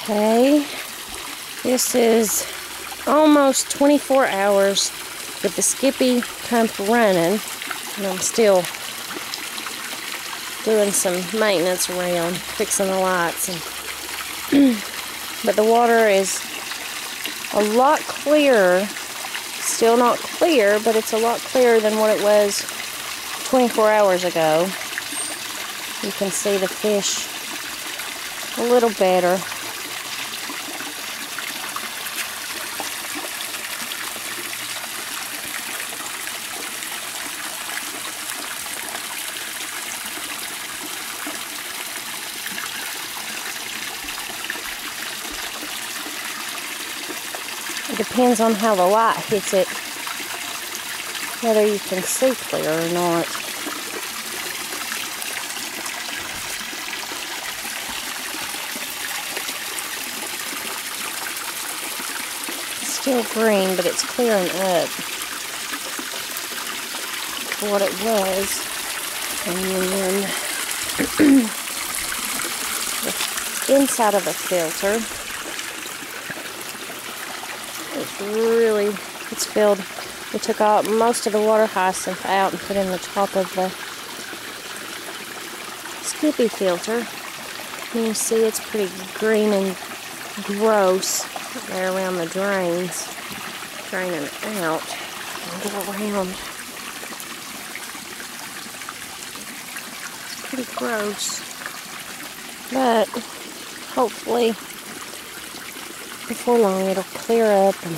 Okay, this is almost 24 hours with the Skippy pump running, and I'm still doing some maintenance around, fixing the lights, and but the water is a lot clearer. Still not clear, but it's a lot clearer than what it was 24 hours ago. You can see the fish a little better. It depends on how the light hits it, whether you can see clear or not. It's still green, but it's clearing up for what it was. And then the inside of the filter, it's filled. We took out most of the water hyacinth out and put in the top of the Skippy filter. You can see it's pretty green and gross there around the drains, draining out and go around. It's pretty gross, but hopefully before long it'll clear up and